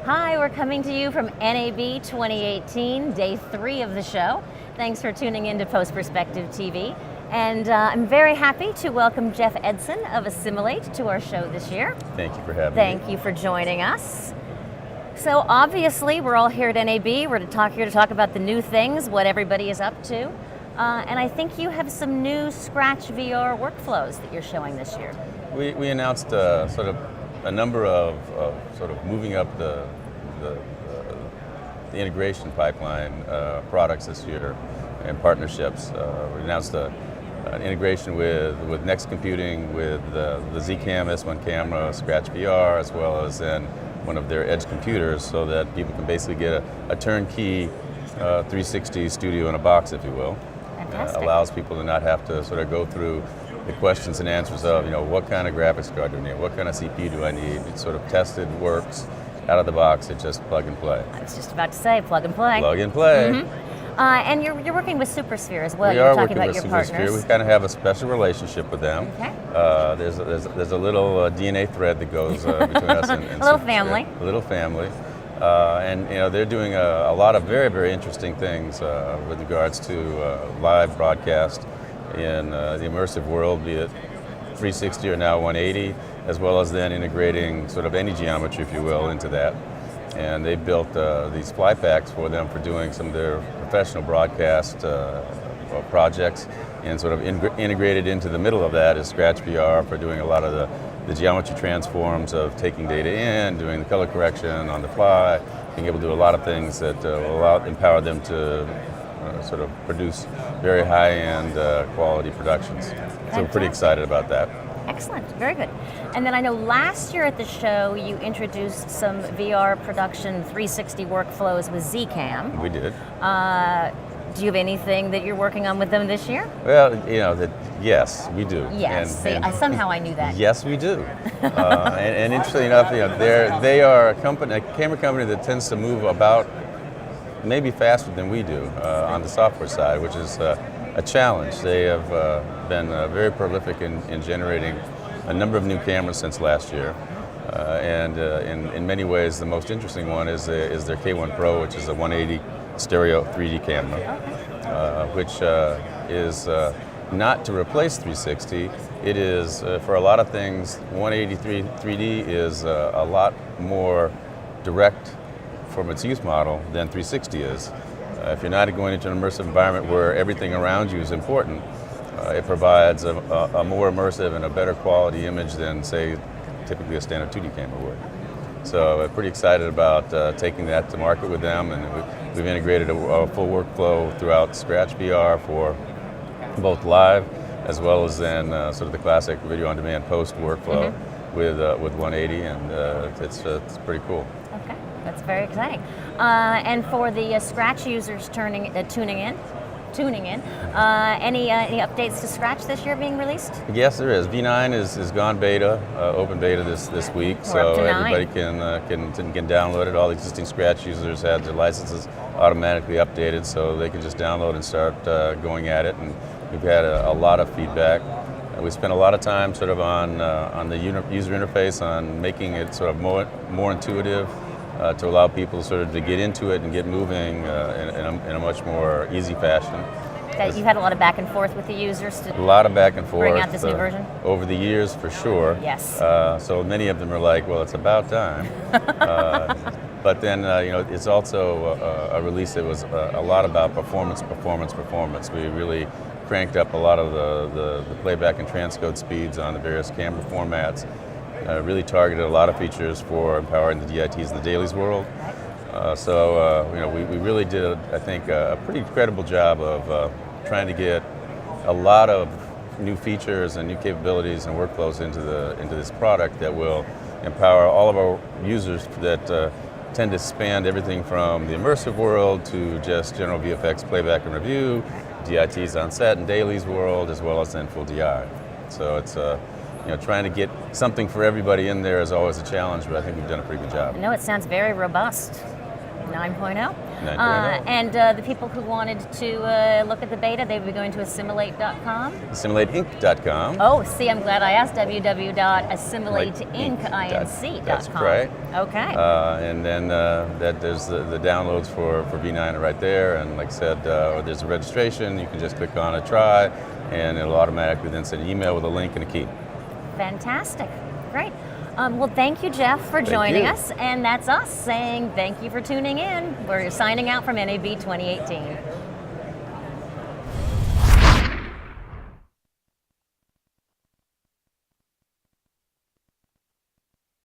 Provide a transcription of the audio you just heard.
Hi, we're coming to you from NAB 2018, day 3 of the show. Thanks for tuning in to Post Perspective TV. And I'm very happy to welcome Jeff Edson of Assimilate to our show this year. Thank you for having me. Thank you for joining us. So obviously we're all here at NAB. We're here to talk about the new things, what everybody is up to. And I think you have some new Scratch VR workflows that you're showing this year. We announced sort of a number of sort of moving up the integration pipeline products this year and partnerships. We announced an integration with Next Computing, with the ZCam S1 camera, Scratch VR, as well as then one of their edge computers, so that people can basically get a turnkey 360 studio in a box, if you will. Allows people to not have to sort of go through the questions and answers of, what kind of graphics card do I need, what kind of CPU do I need. It's sort of tested, works, out of the box, it's just plug and play. I was just about to say, plug and play. Plug and play. Mm-hmm. And you're working with Supersphere as well. We You're are talking working about with your Supersphere. partners. We kind of have a special relationship with them. Okay. There's a little DNA thread that goes between us and a little Supersphere. family. A little family. And they're doing a lot of very, very interesting things with regards to live broadcast in the immersive world, be it 360 or now 180, as well as then integrating sort of any geometry, if you will, into that. And they built these Flypacks for them for doing some of their professional broadcast projects, and sort of integrated into the middle of that is Scratch VR for doing a lot of the geometry transforms of taking data in, doing the color correction on the fly, being able to do a lot of things that will empower them to sort of produce very high-end quality productions. So we're pretty excited about that. Excellent, very good. And then I know last year at the show you introduced some VR production 360 workflows with ZCam. We did. Do you have anything that you're working on with them this year? Well, yes, we do. Yes, somehow I knew that. Yes, we do. and interestingly enough, they are a camera company that tends to move about maybe faster than we do on the software side, which is a challenge. They have been very prolific in generating a number of new cameras since last year. And in many ways, the most interesting one is their K1 Pro, which is a 180 stereo 3D camera, which is not to replace 360. It is, for a lot of things, 180 3D is a lot more direct from its use model than 360 is. If you're not going into an immersive environment where everything around you is important, it provides a more immersive and a better quality image than, say, typically a standard 2D camera would. So I'm pretty excited about taking that to market with them, and we've integrated a full workflow throughout Scratch VR for both live as well as then sort of the classic video on demand post workflow with 180, and it's pretty cool. Okay, that's very exciting. And for the Scratch users tuning in, any updates to Scratch this year being released? Yes, there is. V9 is gone beta, open beta this week, so everybody can download it. All existing Scratch users had their licenses automatically updated, so they can just download and start going at it. And we've had a lot of feedback. We spent a lot of time sort of on the user interface, on making it sort of more intuitive, to allow people sort of to get into it and get moving in a much more easy fashion. You've had a lot of back and forth with the users to a lot of back and forth bring out this new version? Over the years, for sure. Yes. So many of them are like, well, it's about time. But then, it's also a release that was a lot about performance. We really cranked up a lot of the playback and transcode speeds on the various camera formats. Really targeted a lot of features for empowering the DITs in the dailies world. We really did, I think, a pretty credible job of trying to get a lot of new features and new capabilities and workflows into this product that will empower all of our users that tend to span everything from the immersive world to just general VFX playback and review, DITs on set and dailies world, as well as then full DI. So it's trying to get something for everybody in there is always a challenge, but I think we've done a pretty good job. No, it sounds very robust. 9.0. 9.0. And the people who wanted to look at the beta, they would be going to assimilate.com. AssimilateInc.com. Oh, see, I'm glad I asked www.assimilateinc.com. That's right. Okay. And then that there's the downloads for V9 are right there. And like I said, there's a registration. You can just click on a try, and it'll automatically then send an email with a link and a key. Fantastic. Great. Well, thank you, Jeff, for joining us. And that's us saying thank you for tuning in. We're signing out from NAB 2018.